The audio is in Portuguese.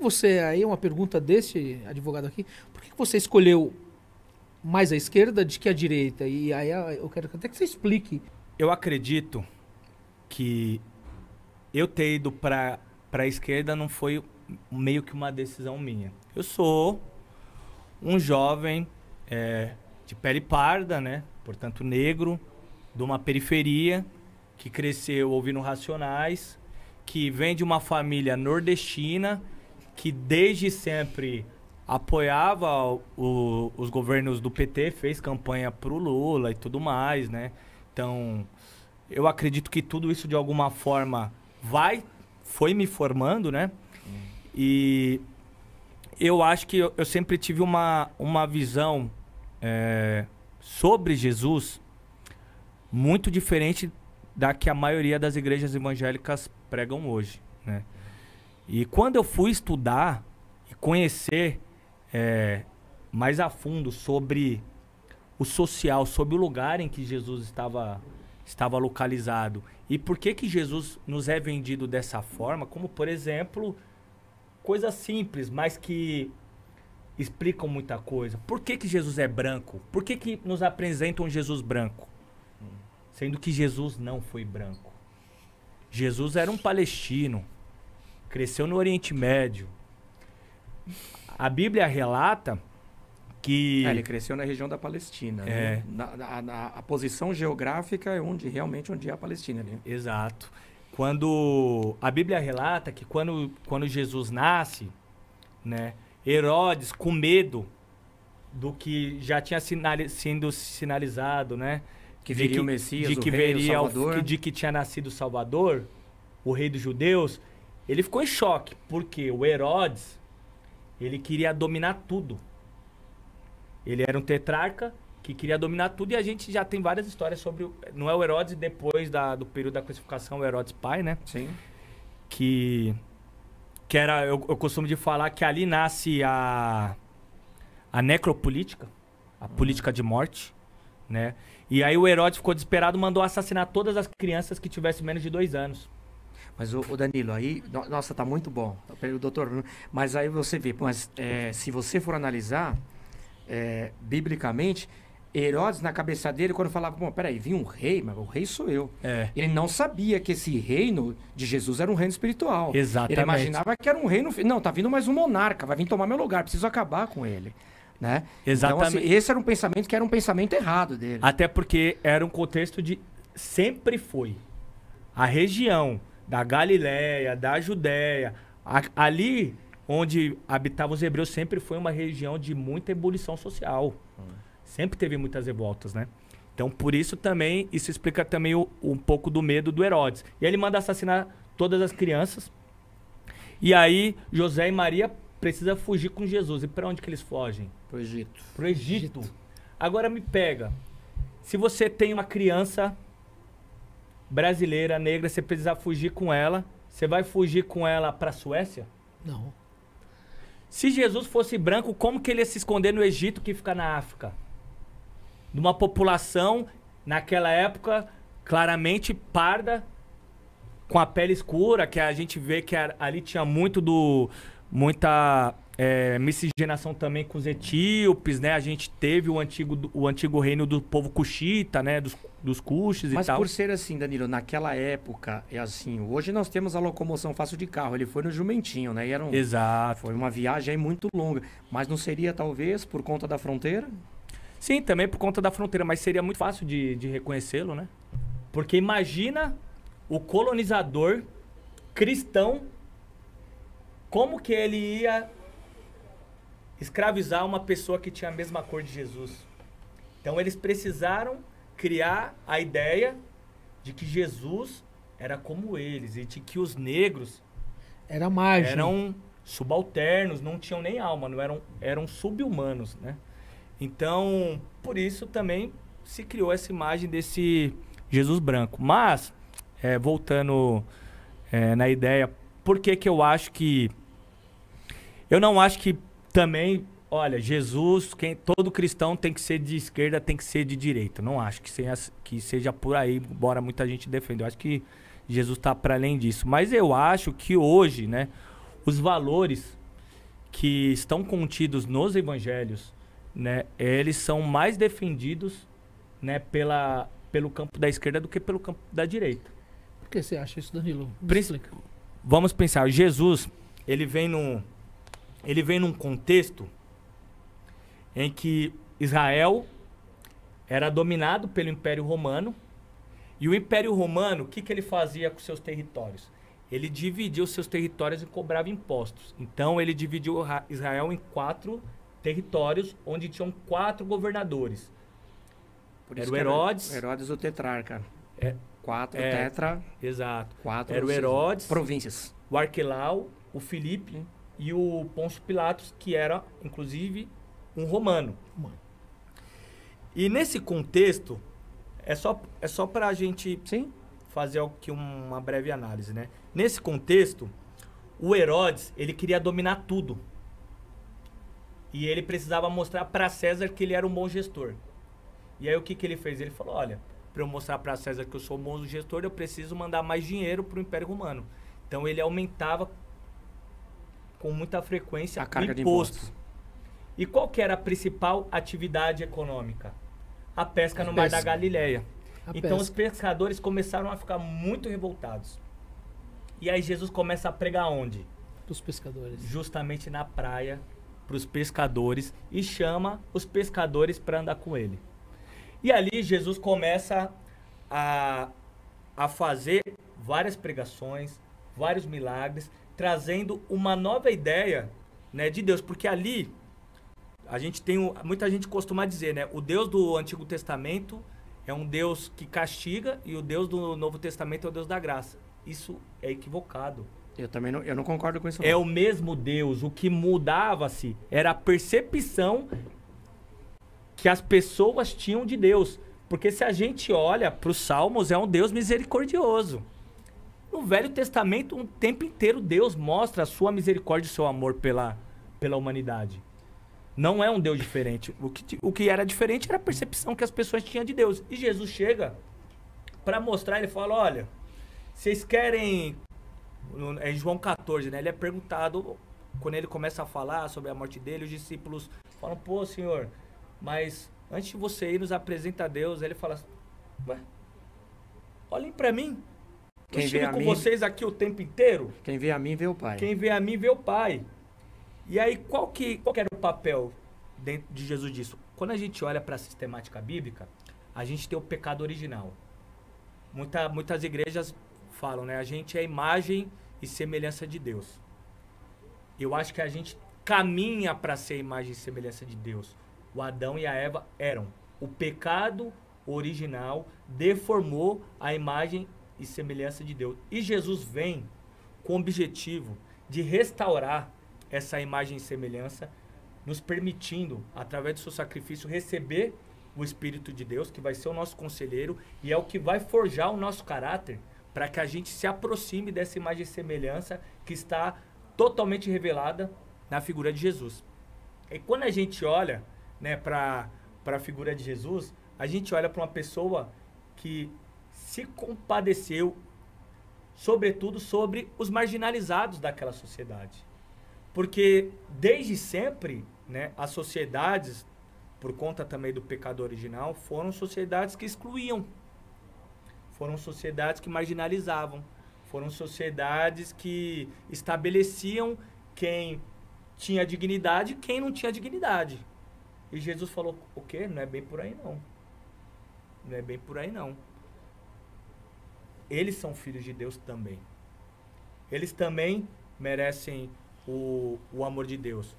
você, aí uma pergunta desse advogado aqui, por que você escolheu mais a esquerda do que a direita? E aí eu quero até que você explique. Eu acredito que eu ter ido para a esquerda não foi meio que uma decisão minha. Eu sou um jovem de pele parda, né? Portanto, negro, de uma periferia, que cresceu ouvindo Racionais, que vem de uma família nordestina, que desde sempre apoiava os governos do PT, fez campanha pro Lula e tudo mais, né? Então, eu acredito que tudo isso de alguma forma foi me formando, né? E eu acho que eu sempre tive uma visão sobre Jesus muito diferente da que a maioria das igrejas evangélicas pregam hoje, né? E quando eu fui estudar e conhecer mais a fundo sobre o social, sobre o lugar em que Jesus estava localizado e por que Jesus nos é vendido dessa forma, como por exemplo, coisas simples, mas que explicam muita coisa. Por que Jesus é branco? Por que nos apresentam Jesus branco? Sendo que Jesus não foi branco. Jesus era um palestino, cresceu no Oriente Médio. A Bíblia relata que... ele cresceu na região da Palestina. Né? A posição geográfica é onde é a Palestina. Né? Exato. A Bíblia relata que quando Jesus nasce, né, Herodes, com medo do que já tinha sido sinalizado, né? Que viria o Messias, o rei, o Salvador. De que tinha nascido o Salvador, o rei dos judeus, ele ficou em choque, porque o Herodes, ele queria dominar tudo. Ele era um tetrarca que queria dominar tudo, e a gente já tem várias histórias sobre... Não é o Herodes depois do período da crucificação, o Herodes pai, né? Sim. Que era... Eu costumo de falar que ali nasce a necropolítica, a política de morte, né? E aí o Herodes ficou desesperado, mandou assassinar todas as crianças que tivessem menos de 2 anos. Mas o Danilo, aí... Nossa, tá muito bom. O doutor... Mas aí você vê... se você for analisar, biblicamente, Herodes, na cabeça dele, quando falava... Bom, peraí, vinha um rei, mas o rei sou eu. Ele não sabia que esse reino de Jesus era um reino espiritual. Exatamente. Ele imaginava que era um reino... Não, tá vindo mais um monarca, vai vir tomar meu lugar, preciso acabar com ele. Né? Exatamente. Então, assim, esse era um pensamento que era um pensamento errado dele. Até porque era um contexto de... Sempre foi. A região da Galileia, da Judéia, ali onde habitavam os hebreus, sempre foi uma região de muita ebulição social. Sempre teve muitas revoltas, né? Então, por isso também, isso explica também um pouco do medo do Herodes. E aí ele manda assassinar todas as crianças. E aí, José e Maria precisam fugir com Jesus. E para onde que eles fogem? Pro Egito. Pro Egito. Agora me pega. Se você tem uma criança brasileira, negra, você precisa fugir com ela, você vai fugir com ela pra Suécia? Não. Se Jesus fosse branco, como que ele ia se esconder no Egito, que fica na África? De uma população, naquela época, claramente parda, com a pele escura, que a gente vê que ali tinha muita miscigenação também com os etíopes, né? A gente teve o antigo reino do povo cuxita, né? Dos cuxes e tal. Mas por ser assim, Danilo, naquela época, assim, hoje nós temos a locomoção fácil de carro. Ele foi no jumentinho, né? E Exato. Foi uma viagem aí muito longa. Mas não seria, talvez, por conta da fronteira? Sim, também por conta da fronteira, mas seria muito fácil de reconhecê-lo, né? Porque imagina o colonizador cristão, como que ele ia escravizar uma pessoa que tinha a mesma cor de Jesus. Então eles precisaram criar a ideia de que Jesus era como eles e de que os negros eram subalternos, não tinham nem alma, eram sub-humanos, né? Então, por isso também se criou essa imagem desse Jesus branco. Mas, voltando na ideia, por que que eu acho que... Eu não acho que também... Olha, Jesus, todo cristão tem que ser de esquerda, tem que ser de direita. Não acho que seja por aí, embora muita gente defenda. Eu acho que Jesus está para além disso. Mas eu acho que hoje, né, os valores que estão contidos nos evangelhos, né, eles são mais defendidos, né, pelo campo da esquerda do que pelo campo da direita. Por que você acha isso, Danilo? Vamos pensar, Jesus, ele vem num contexto em que Israel era dominado pelo Império Romano, e o Império Romano, o que ele fazia com seus territórios? Ele dividia os seus territórios e cobrava impostos. Então ele dividiu Israel em 4 territórios, onde tinham 4 governadores. Era o Herodes. Herodes o tetrarca. 4 tetra. Exato. 4 era o Herodes. Províncias. O Arquelau, o Filipe e o Pôncio Pilatos, que era, inclusive, um romano. E nesse contexto, é só para a gente fazer aqui uma breve análise, né? Nesse contexto, o Herodes, ele queria dominar tudo. E ele precisava mostrar para César que ele era um bom gestor. E aí o que ele fez? Ele falou, olha, para eu mostrar para César que eu sou um bom gestor, eu preciso mandar mais dinheiro para o Império Romano. Então ele aumentava com muita frequência a carga o imposto. E qual que era a principal atividade econômica? A pesca no Mar da Galileia. Então os pescadores começaram a ficar muito revoltados. E aí Jesus começa a pregar onde? Para os pescadores. Justamente na praia, para os pescadores, e chama os pescadores para andar com ele. E ali Jesus começa a fazer várias pregações, vários milagres, trazendo uma nova ideia, né, de Deus. Porque ali, a gente muita gente costuma dizer, né, o Deus do Antigo Testamento é um Deus que castiga e o Deus do Novo Testamento é o Deus da graça. Isso é equivocado. Eu não concordo com isso. É o mesmo Deus. O que mudava-se era a percepção que as pessoas tinham de Deus. Porque se a gente olha para os Salmos, é um Deus misericordioso. No Velho Testamento, o tempo inteiro, Deus mostra a sua misericórdia e o seu amor pela humanidade. Não é um Deus diferente. O que era diferente era a percepção que as pessoas tinham de Deus. E Jesus chega para mostrar, ele fala, olha, vocês querem... É João 14, né? Ele é perguntado, quando ele começa a falar sobre a morte dele, os discípulos falam, pô, Senhor, mas antes de você ir, nos apresenta a Deus. Ele fala, ué, olhem para mim. Eu estive com vocês aqui o tempo inteiro. Quem vê a mim, vê o Pai. Quem vê a mim, vê o Pai. E aí, qual que era o papel dentro de Jesus disso? Quando a gente olha para a sistemática bíblica, a gente tem o pecado original. Muitas igrejas falam, né? A gente é a imagem e semelhança de Deus. Eu acho que a gente caminha para ser a imagem e semelhança de Deus. O Adão e a Eva eram. O pecado original deformou a imagem e semelhança de Deus. E Jesus vem com o objetivo de restaurar essa imagem e semelhança, nos permitindo, através do seu sacrifício, receber o Espírito de Deus, que vai ser o nosso conselheiro, e é o que vai forjar o nosso caráter, para que a gente se aproxime dessa imagem e semelhança que está totalmente revelada na figura de Jesus. E quando a gente olha, né, para a figura de Jesus, a gente olha para uma pessoa que se compadeceu, sobretudo, sobre os marginalizados daquela sociedade. Porque, desde sempre, né, as sociedades, por conta também do pecado original, foram sociedades que excluíam. Foram sociedades que marginalizavam. Foram sociedades que estabeleciam quem tinha dignidade e quem não tinha dignidade. E Jesus falou, o quê? Não é bem por aí, não. Não é bem por aí, não. Eles são filhos de Deus também. Eles também merecem o amor de Deus.